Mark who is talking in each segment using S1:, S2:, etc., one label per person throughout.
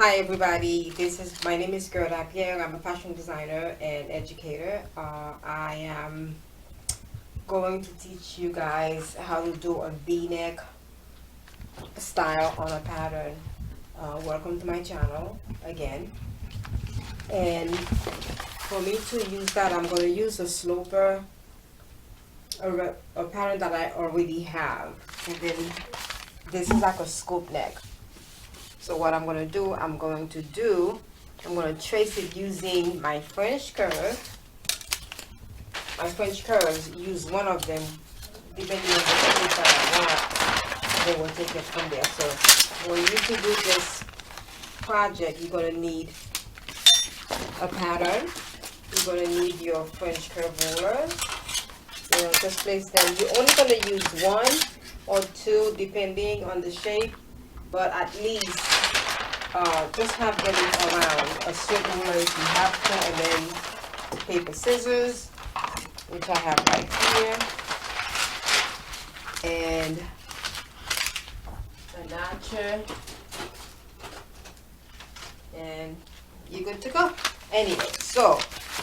S1: Hi everybody, my name is Guerda, Pierre. I'm a fashion designer and educator. I am going to teach you guys how to do a V-neck style on a pattern. Welcome to my channel again. And for me to use that, I'm going to use a sloper, a pattern that I already have. And then this is like a scoop neck. So what I'm going to do, I'm going to trace it using my French curve. My French curves, use one of them depending on the shape that I want. Then we'll take it from there. So for you to do this project, you're going to need a pattern. You're going to need your French curve rulers. You know, just place them. You're only going to use one or two depending on the shape, but at least just have them around a certain ruler if you have to, and then paper scissors, which I have right here, and a notcher, and you're good to go. Anyway, so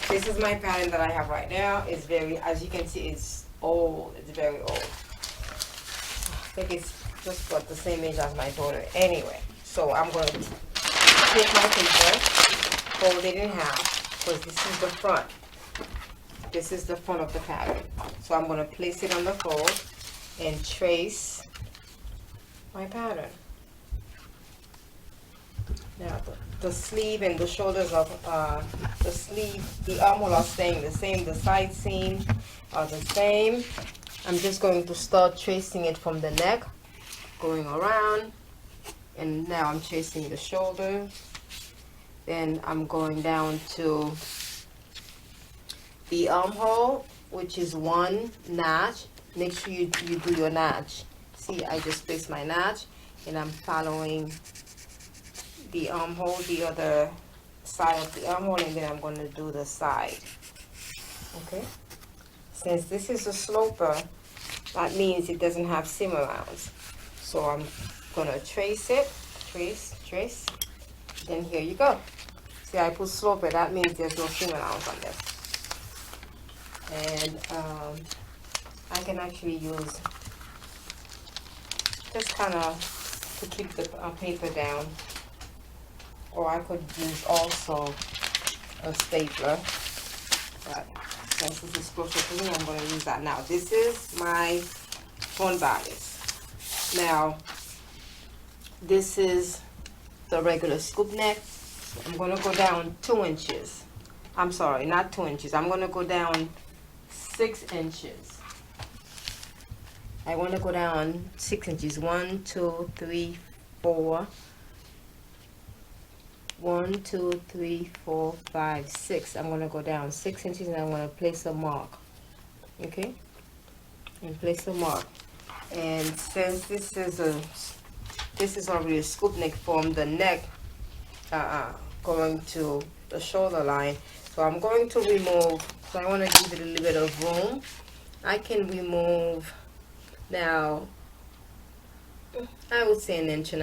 S1: this is my pattern that I have right now. It's very, as you can see, it's old. It's very old. I think it's just about the same age as my daughter. Anyway, so I'm going to take my paper, fold it in half, because this is the front. This is the front of the pattern. So I'm going to place it on the fold and trace my pattern. Now the sleeve and the shoulders of the sleeve, the armhole are staying the same. The side seams are the same. I'm just going to start tracing it from the neck, going around, and now I'm tracing the shoulder. Then I'm going down to the armhole, which is one notch. Make sure you do your notch. See, I just placed my notch, and I'm following the armhole, the other side of the armhole, and then I'm going to do the side. Okay. Since this is a sloper, that means it doesn't have seam allowance. So I'm gonna trace it, trace. Then here you go. See, I put sloper, that means there's no seam allowance on this. And I can actually use just kind of to keep the paper down. Or I could use also a stapler. But since this is closer to me, I'm going to use that now. This is my front bodice. Now, this is the regular scoop neck. So I'm going to go down 2 inches. I'm sorry, not 2 inches. I'm going to go down 6 inches. I want to go down 6 inches. 1, 2, 3, 4. 1, 2, 3, 4, 5, 6. I'm going to go down 6 inches, and I'm going to place a mark. Okay? And place a mark. And since this is already a scoop neck from the neck going to the shoulder line, so I'm going to remove, so I want to give it a little bit of room. I can remove now, I would say 1.5 inches.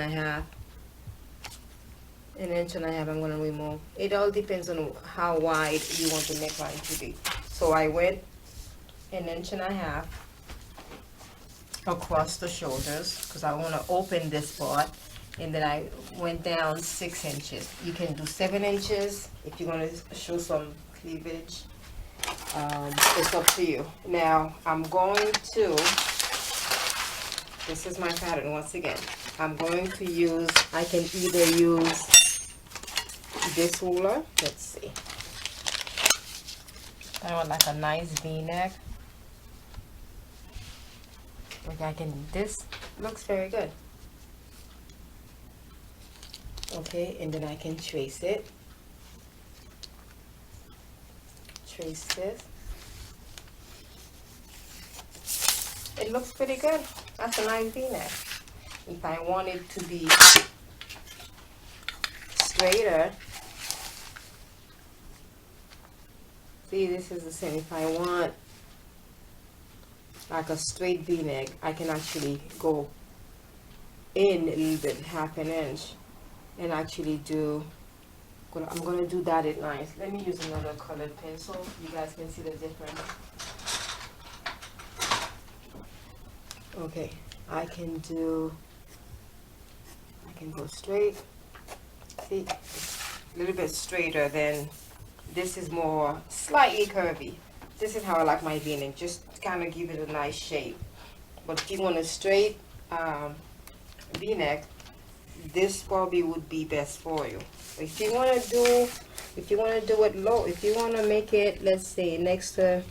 S1: 1.5 inches I'm going to remove. It all depends on how wide you want the neckline to be. So I went 1.5 inches across the shoulders because I want to open this part, and then I went down 6 inches. You can do 7 inches if you want to show some cleavage. It's up to you. Now I'm going to, this is my pattern once again. I'm going to use, I can either use this ruler, let's see, I want like a nice V-neck. Okay, I can, this looks very good. Okay, and then I can trace it. Trace this. It looks pretty good. That's a nice V-neck. If I want it to be straighter, see, this is the same. If I want like a straight V-neck, I can actually go in a little bit, 1/2 inch, and actually do, I'm gonna do dotted lines. Let me use another colored pencil. You guys can see the difference. Okay, I can go straight. See, a little bit straighter than this is more slightly curvy. This is how I like my V-neck, just kind of give it a nice shape. But if you want a straight V-neck, this probably would be best for you. If you want to do it low, if you want to make it, let's say next to,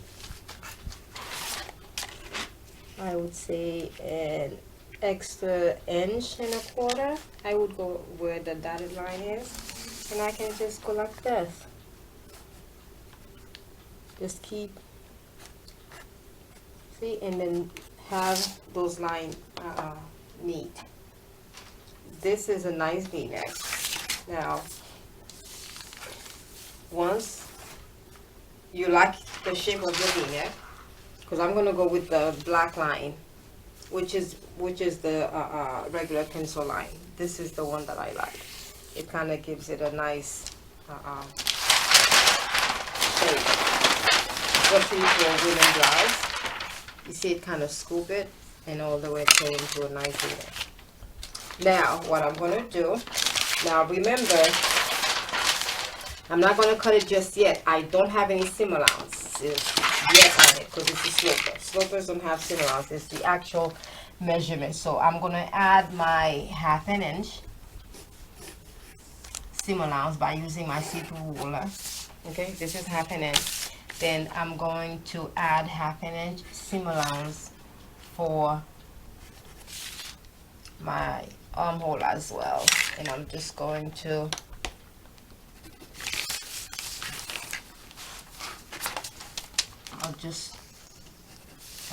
S1: I would say an extra 1.25 inches, I would go where the dotted line is, and I can just go like this. Just keep, see, and then have those lines neat. This is a nice V-neck. Now, once you like the shape of your V-neck, because I'm gonna go with the black line, which is the regular pencil line. This is the one that I like. It kind of gives it a nice shape, especially for a woolen blouse. You see it kind of scoop it and all the way turn into a nice V-neck. Now, what I'm going to do, now remember, I'm not going to cut it just yet. I don't have any seam allowances yet on it because it's a sloper. Slopers don't have seam allowance. It's the actual measurement. So I'm going to add my 1/2 inch seam allowance by using my see-through ruler. Okay, this is 1/2 inch. Then I'm going to add 1/2 inch seam allowance for my armhole as well, and I'm just going to I'll just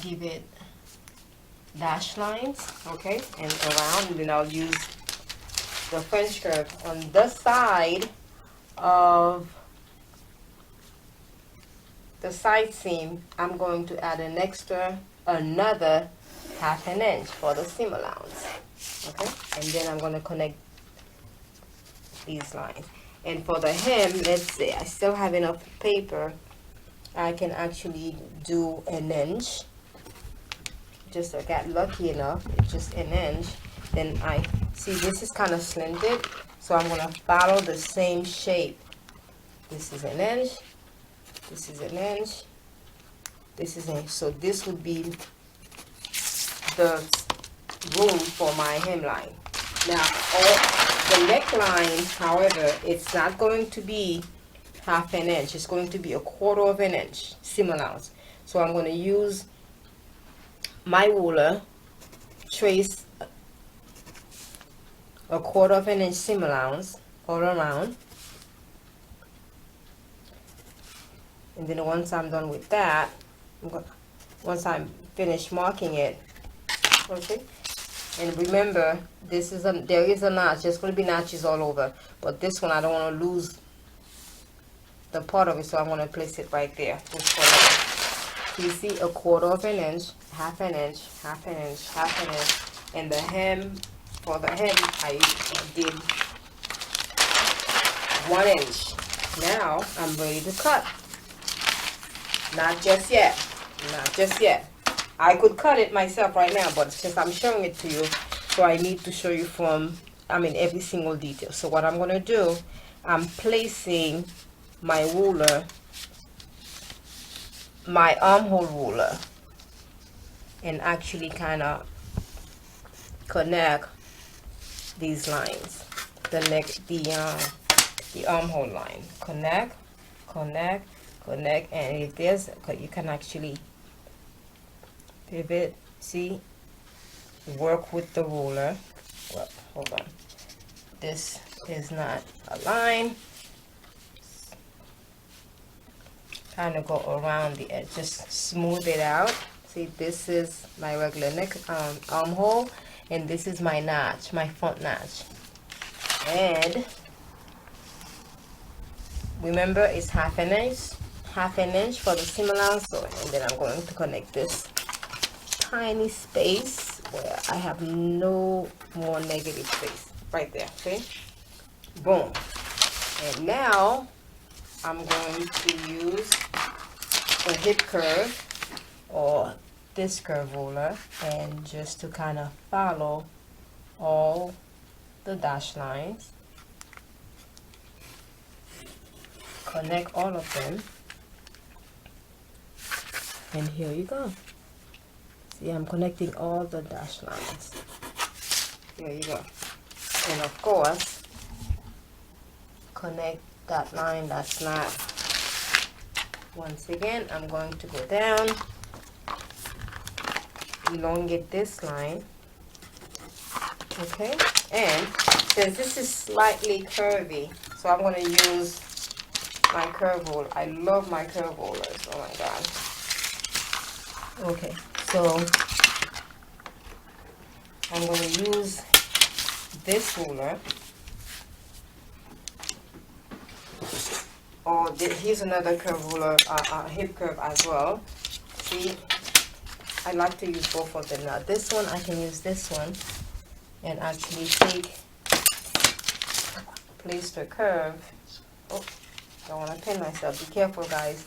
S1: give it dash lines, okay, and around, and then I'll use the French curve on the side of the side seam. I'm going to add another 1/2 inch for the seam allowance. Okay, and then I'm going to connect these lines. And for the hem, let's say I still have enough paper, I can actually do 1 inch. Just I got lucky enough, it's just 1 inch. Then I see this is kind of slanted, so I'm going to follow the same shape. This is 1 inch, this is 1 inch, this is 1 inch. So this would be the room for my hemline. Now, the neckline, however, it's not going to be 1/2 inch. It's going to be 1/4 inch seam allowance. So I'm going to use my ruler, trace 1/4 inch seam allowance all around, and then once I'm done with that, once I'm finished marking it, okay. And remember, this is there is a notch. There's going to be notches all over, but this one I don't want to lose the part of it, so I'm going to place it right there. So you see 1/4 inch, 1/2 inch, 1/2 inch, 1/2 inch, and the hem, for the hem I did 1 inch. Now I'm ready to cut. Not just yet. Not just yet. I could cut it myself right now, but since I'm showing it to you, so I need to show you every single detail. So what I'm going to do, I'm placing my ruler, my armhole ruler, and actually kind of connect these lines. The armhole line. Connect, connect, connect, and if there's, you can actually pivot, see, work with the ruler. Well, hold on, this is not aligned. Kind of go around the edge, just smooth it out. See, this is my regular neck armhole, and this is my notch, my front notch. And remember, it's 1/2 inch, 1/2 inch for the seam allowance. So, and then I'm going to connect this tiny space where I have no more negative space right there. Okay, Boom. And now I'm going to use the hip curve or this curve ruler, and just to kind of follow all the dash lines, connect all of them, and here you go. See, I'm connecting all the dash lines. There you go. And of course, connect that line that's not. Once again, I'm going to go down, elongate this line, okay? And since this is slightly curvy, so I'm going to use my curve roller. I love my curve rollers. Oh my god. Okay, so I'm going to use this ruler, or here's another curve ruler, hip curve as well. See, I like to use both of them. Now this one, I can use this one and actually place the curve. Oh, don't want to pin myself. Be careful, guys,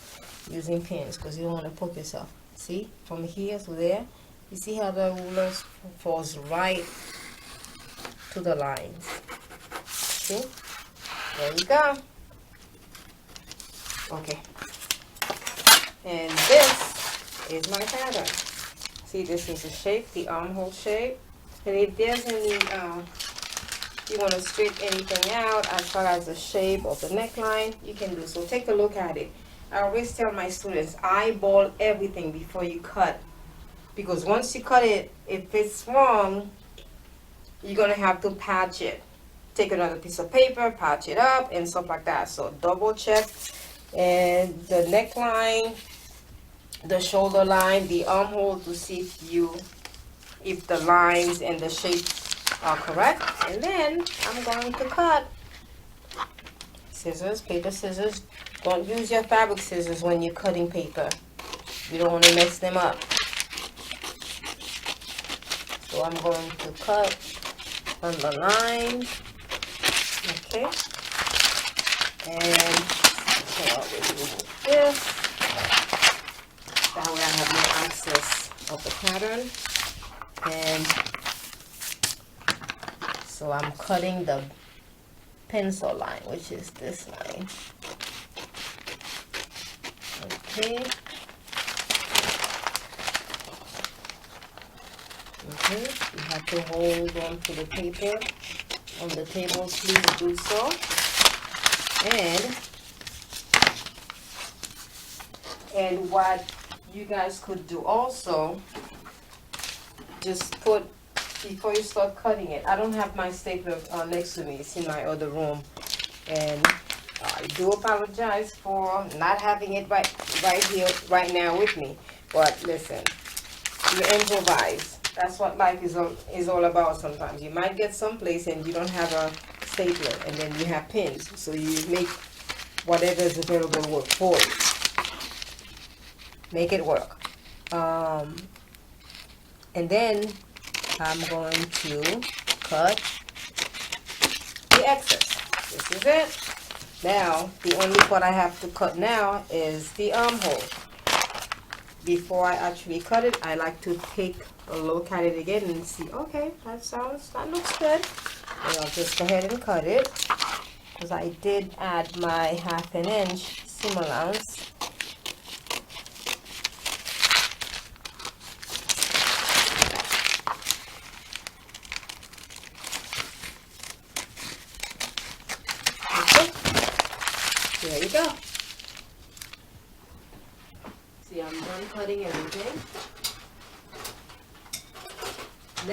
S1: using pins, because you don't want to poke yourself. See, from here to there, you see how the ruler falls right to the lines. See, there you go. Okay, and this is my pattern. See, this is the shape, the armhole shape. And if there's any, you want to straighten anything out as far as the shape of the neckline, you can do so. Take a look at it. I always tell my students, eyeball everything before you cut, because once you cut it, if it's wrong, you're gonna have to patch it. Take another piece of paper, patch it up, and stuff like that. So double check. And the neckline, the shoulder line, the armhole, to see if the lines and the shapes are correct. And then I'm going to cut. Scissors, paper scissors. Don't use your fabric scissors when you're cutting paper. You don't want to mess them up. So I'm going to cut on the line. Okay. And so I'll remove this. That way I have more access of the pattern. And so I'm cutting the pencil line, which is this line. Okay. Okay, you have to hold on to the paper on the table, please do so. And what you guys could do also, just put, before you start cutting it, I don't have my stapler next to me, it's in my other room, and I do apologize for not having it right here, right now with me. But listen, you improvise. That's what life is all about. Sometimes you might get someplace and you don't have a stapler, and then you have pins, so you make whatever is available work for you. Make it work. And then I'm going to cut the excess. This is it. Now, the only part I have to cut now is the armhole. Before I actually cut it, I like to take a look at it again and see, okay, that looks good. And I'll just go ahead and cut it, because I did add my 1/2 inch seam allowance. There you go. See, I'm done cutting everything.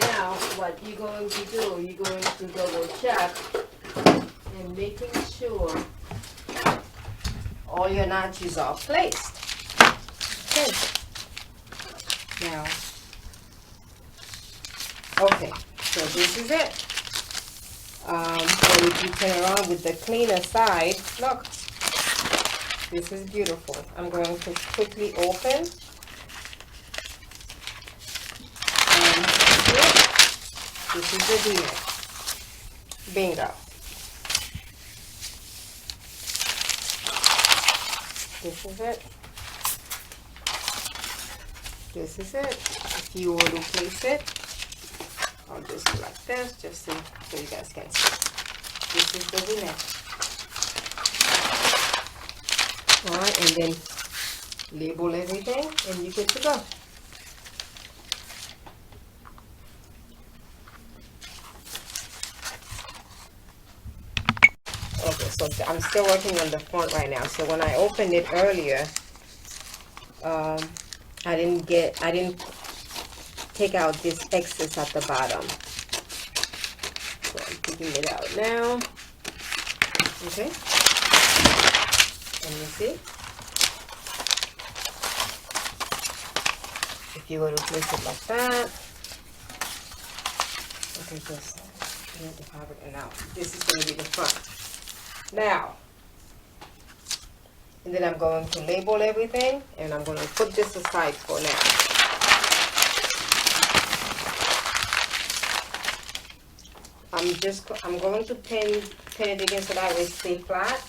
S1: Now, what you're going to do, you're going to double check and making sure all your notches are placed. Okay. Now, okay, so this is it. And if you turn around with the cleaner side, look. This is beautiful. I'm going to quickly open. And this is the V-neck. Bingo. This is it. This is it. If you were to place it, I'll just do like this, just so you guys can see. This is the V-neck. Alright, and then label everything and you're good to go. Okay, so I'm still working on the front right now. So when I opened it earlier, I didn't take out this excess at the bottom. So I'm taking it out now. Okay. And you see? If you were to place it like that. Okay, just get the fabric and now this is going to be the front. Now, and then I'm going to label everything and I'm going to put this aside for now. I'm going to pin it again so that way it stay flat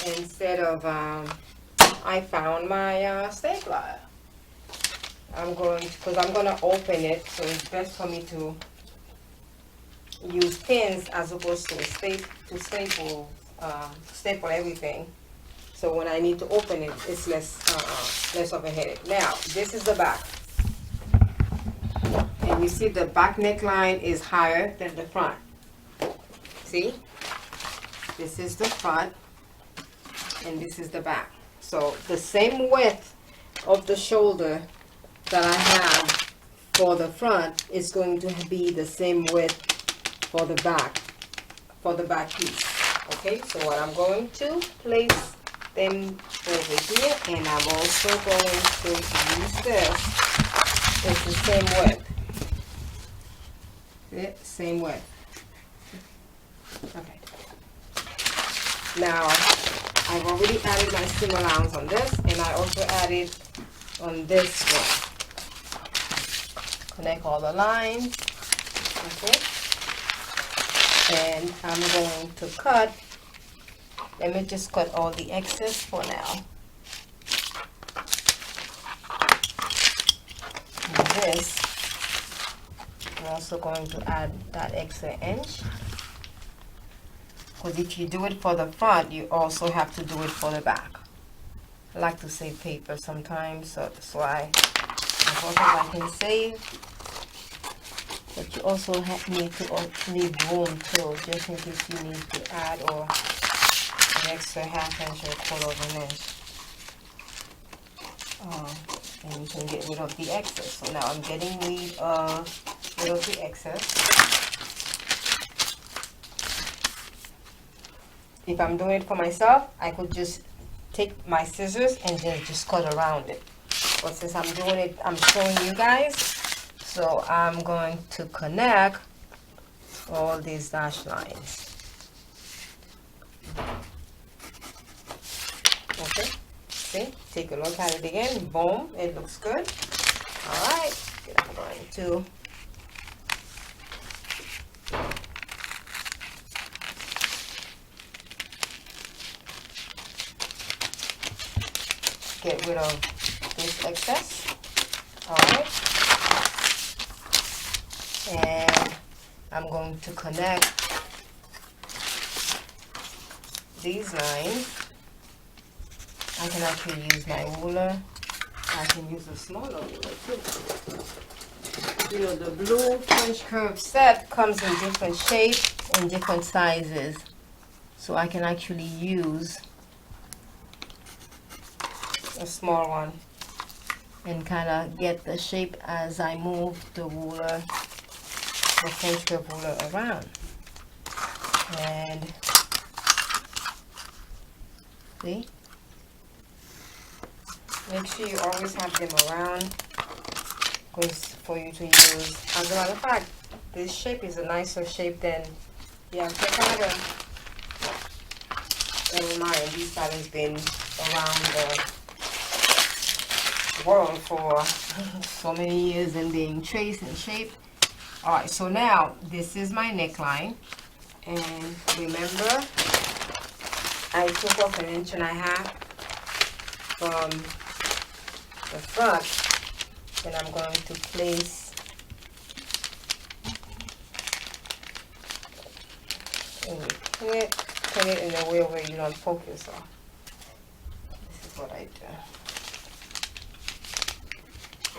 S1: instead of I found my stapler. Because I'm going to open it, so it's best for me to use pins as opposed to staple everything. So when I need to open it, it's less of a headache. Now, this is the back. And you see the back neckline is higher than the front. See? This is the front and this is the back. So the same width of the shoulder that I have for the front is going to be the same width for the back piece. Okay, so what I'm going to place them over here, and I'm also going to use this. It's the same width. Yeah, same width. Okay. Now I've already added my seam allowance on this, and I also added on this one. Connect all the lines. Okay. And I'm going to cut. Let me just cut all the excess for now. And this, I'm also going to add that extra inch. Because if you do it for the front, you also have to do it for the back. I like to save paper sometimes, so that's why as much as I can save. But you also need to leave room too, just in case you need to add or an extra half inch or a quarter of an inch. And you can get rid of the excess. So now I'm getting rid of the excess. If I'm doing it for myself, I could just take my scissors and then just cut around it. But since I'm doing it, I'm showing you guys. So I'm going to connect all these dash lines. Okay, see, take a look at it again. Boom, it looks good. All right, I'm going to get rid of this excess. All right. And I'm going to connect these lines. I can actually use my ruler. I can use a smaller ruler too. You know, the blue French curve set comes in different shapes and different sizes. So I can actually use a small one and kind of get the shape as I move the ruler, the French curve ruler around. And see, make sure you always have them around for you to use. As a matter of fact, this shape is a nicer shape than the pattern. Never mind, these patterns been around the world for so many years and being traced and shaped. Alright, so now this is my neckline, and remember I took off 1.5 inches from the front, then I'm going to place and you pin it in a way where you don't focus on. This is what I do.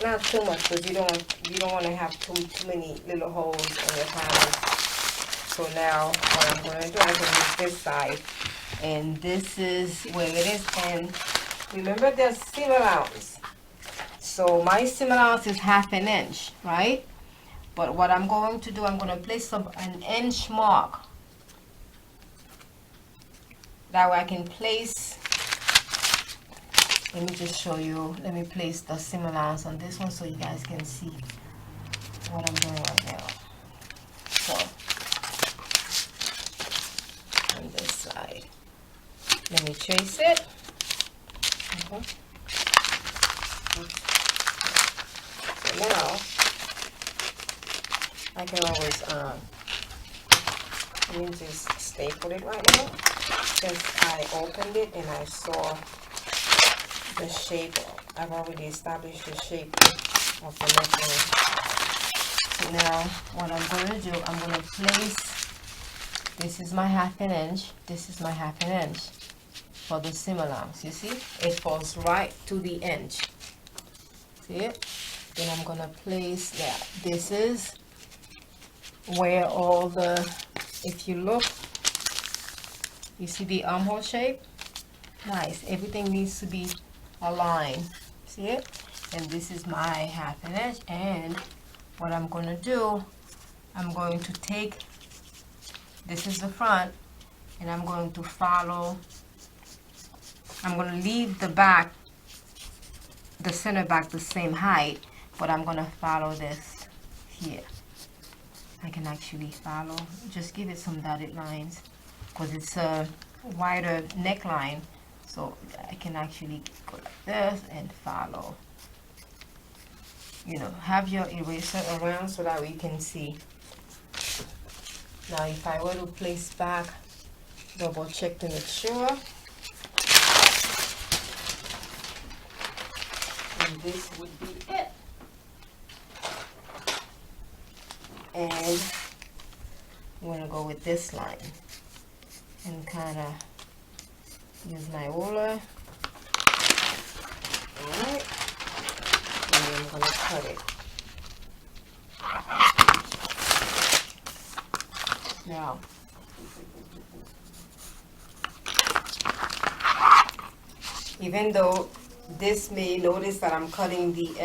S1: Not too much, because you don't want to have too many little holes in your panels. So now what I'm going to do, I'm going to use this side, and this is where it is. And remember, there's seam allowance. So my seam allowance is 1/2 inch, right? But what I'm going to do, I'm going to place an inch mark. That way I can place. Let me just show you. Let me place the seam allowance on this one so you guys can see what I'm doing right now. So on this side, let me trace it. Okay. So now I can always let me just staple it right now, since I opened it and I saw the shape. I've already established the shape of the neckline. So now what I'm going to do, I'm going to place, this is my 1/2 inch, this is my 1/2 inch for the seam allowance. You see, it falls right to the inch. See it? Then I'm going to place that. This is where all the, if you look, you see the armhole shape? Nice. Everything needs to be aligned. See it? And this is my 1/2 inch. And what I'm going to do, I'm going to take, this is the front, and I'm going to follow, I'm going to leave the back, the center back the same height, but I'm going to follow this here. I can actually follow, just give it some dotted lines, because it's a wider neckline. So I can actually go like this and follow. You know, have your eraser around so that we can see. Now if I were to place back, double check to make sure. And this would be it. And I'm going to go with this line and kind of use my ruler. Alright. And then I'm going to cut it. Now, even though this may notice that I'm cutting the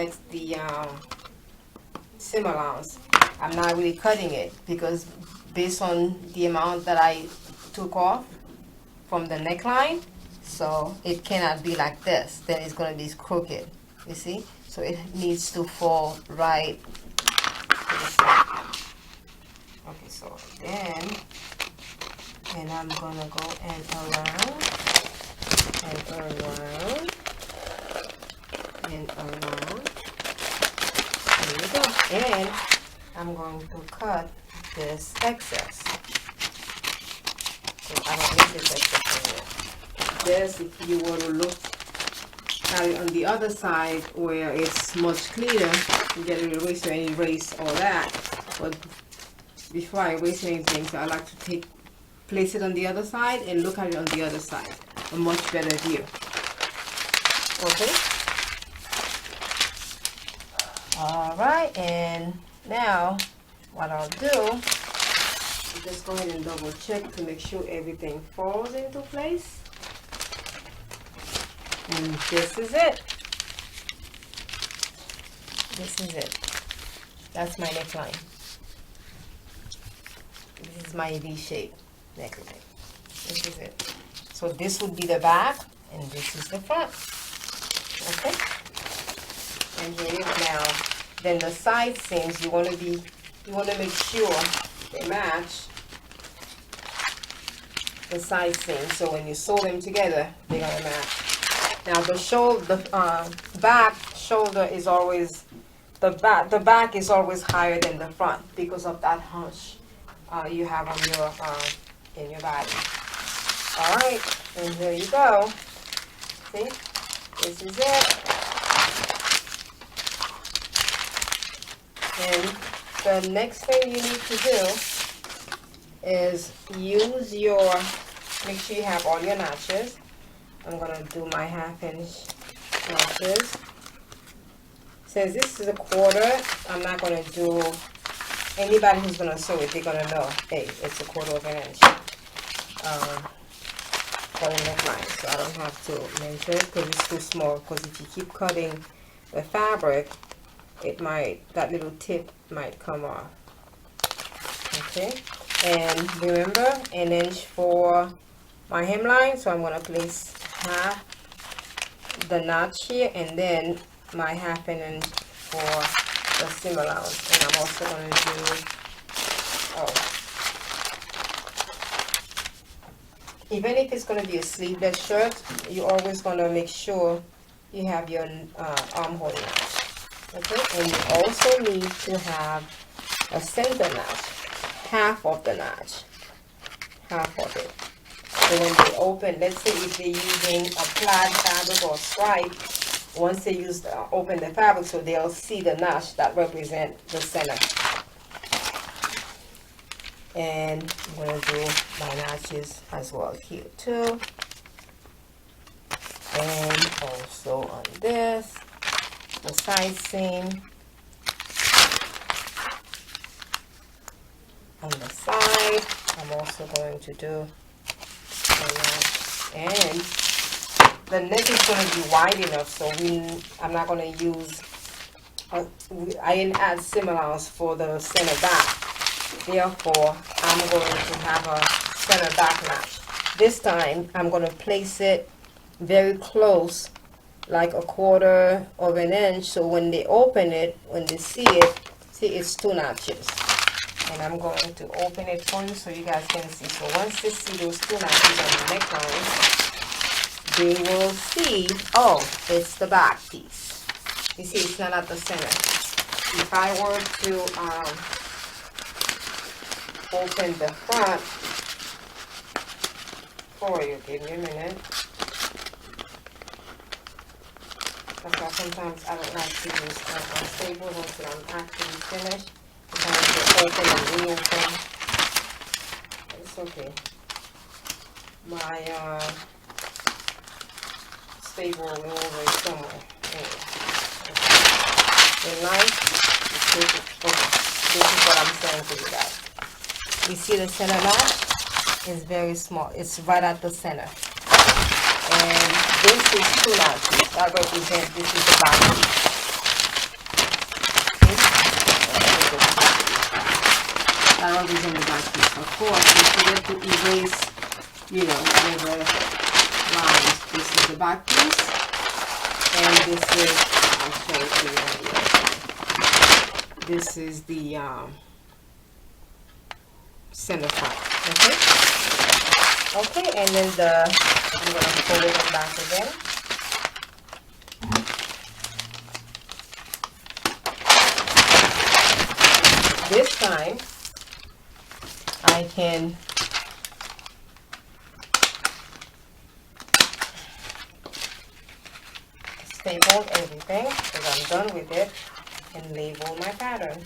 S1: seam allowance, I'm not really cutting it, because based on the amount that I took off from the neckline, so it cannot be like this. Then it's going to be crooked, you see? So it needs to fall right to the side. Okay, so then, and I'm going to go and around, and around, and around. There you go. And I'm going to cut this excess. So I don't need this excess anymore. This, if you were to look at it on the other side where it's much cleaner, you get an eraser and erase all that. But before I erase anything, so I like to place it on the other side and look at it on the other side. A much better view. Okay? Alright, and now what I'll do, just go ahead and double check to make sure everything falls into place. And this is it. This is it. That's my neckline. This is my V-shape neckline. This is it. So this would be the back, and this is the front. Okay? And here it is now. Then the side seams, you want to make sure they match the side seams. So when you sew them together, they're gonna match. Now the back shoulder is always the back is always higher than the front because of that hunch you have on your in your body. All right, and here you go. See, This is it. And the next thing you need to do is use your, make sure you have all your notches. I'm gonna do my 1/2 inch notches. Since this is a 1/4, I'm not gonna do, anybody who's gonna sew it, they're gonna know, hey, it's a 1/4 inch for the neckline. So I don't have to measure it because it's too small. Because if you keep cutting the fabric, it might, that little tip might come off. Okay, and remember, 1 inch for my hemline, so I'm going to place half the notch here, and then my 1/2 inch for the seam allowance. And I'm also going to do, even if it's going to be a sleeveless shirt, you're always going to make sure you have your armhole notch. Okay, and you also need to have a center notch, half of the notch, half of it. So when they open, let's say if they're using a plaid fabric or stripe, once they open the fabric, so they'll see the notch that represent the center. And I'm going to do my notches as well here too. And also on this, the side seam. On the side, I'm also going to do the notch. And the neck is going to be wide enough, so I'm not going to use, I didn't add seam allowance for the center back. Therefore, I'm going to have a center back notch. This time, I'm going to place it very close, like 1/4 inch, so when they open it, when they see it, see it's 2 notches. And I'm going to open it for you so you guys can see. So once they see those 2 notches on the neckline, they will see, oh, it's the back piece. You see, it's not at the center. If I were to open the front for you, give me a minute. Because sometimes I don't like to use staples until I'm actually finished. Sometimes they open and reopen. It's okay. My staple will over somewhere. Anyway. They're nice. Okay. This is what I'm saying to you guys. You see the center notch? It's very small. It's right at the center. And this is 2 notches. That represents this is the back piece. That represents the back piece. Of course, you forget to erase, whatever lines. This is the back piece. And this is, I'll show it to you. This is the center part. Okay? Okay, and then I'm going to fold it back again. This time, I can staple everything because I'm done with it and label my pattern.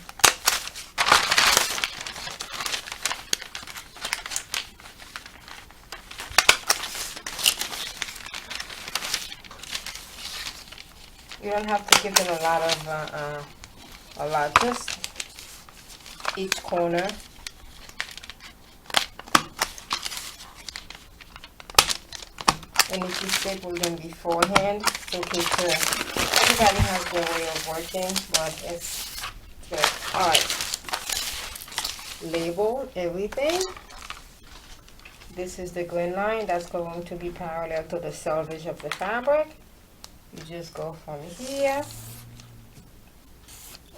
S1: You don't have to give them a lot, just each corner. And if you staple them beforehand, it's okay too. Everybody has their way of working, but it's good. Alright. Label everything. This is the grain line that's going to be parallel to the selvage of the fabric. You just go from here.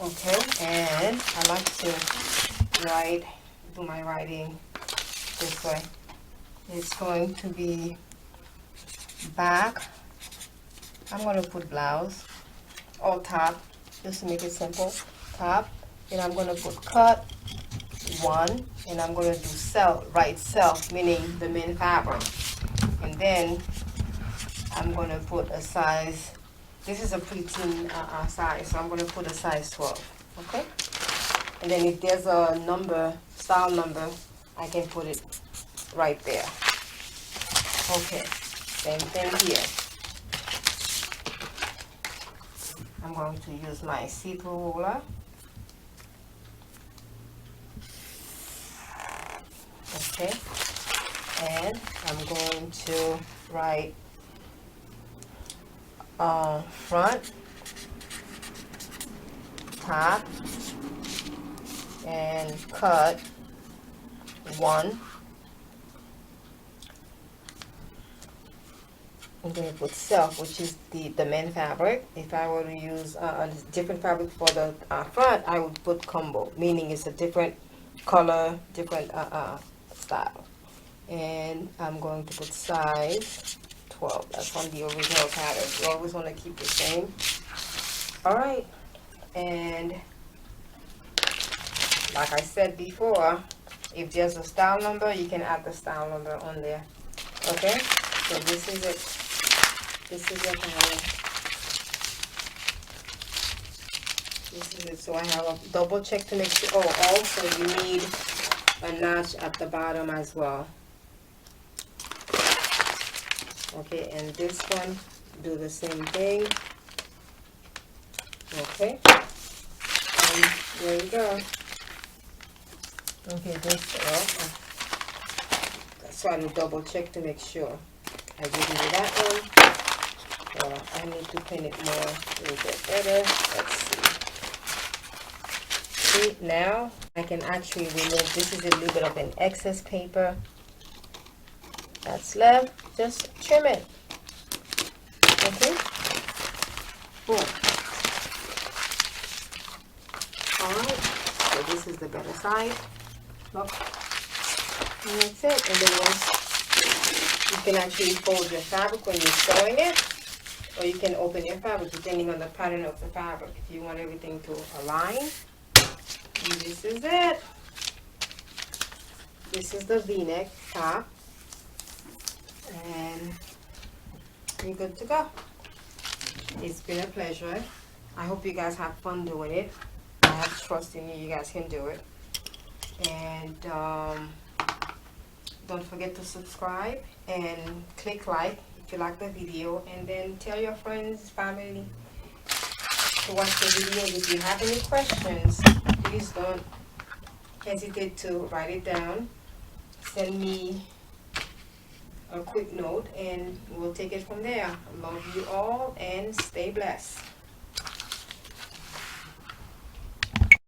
S1: Okay, and I like to do my writing this way. It's going to be back. I'm going to put blouse or top, just to make it simple. Top, and I'm going to put cut 1, and I'm going to do right self, meaning the main fabric. And then I'm going to put a size, this is a preteen size, so I'm going to put a size 12, okay? And then if there's a number, style number, I can put it right there. Okay, same thing here. I'm going to use my see-through ruler. Okay, and I'm going to write front, top, and cut 1. I'm going to put self, which is the main fabric. If I were to use a different fabric for the front, I would put combo, meaning it's a different color, different style. And I'm going to put size 12. That's on the original pattern. You always want to keep the same. Alright, and like I said before, if there's a style number, you can add the style number on there. Okay, so this is it. This is it, pattern. This is it. So I have a double check to make sure. Oh, also you need a notch at the bottom as well. Okay, and this one, do the same thing. Okay, and there you go. Okay, this, so I will double check to make sure I didn't do that one. I need to pin it more a little bit better. Let's see. See, now I can actually remove, this is a little bit of an excess paper that's left. Just trim it. Okay, boom. Alright, so this is the better side. Look, and that's it. And then once you can actually fold your fabric when you're sewing it, or you can open your fabric depending on the pattern of the fabric. If you want everything to align, and this is it. This is the V-neck top, and you're good to go. It's been a pleasure. I hope you guys have fun doing it. I have trust in you. You guys can do it. And don't forget to subscribe and click like if you like the video, and then tell your friends, family to watch the video. If you have any questions, please don't hesitate to write it down. Send me a quick note and we'll take it from there. Love you all and stay blessed.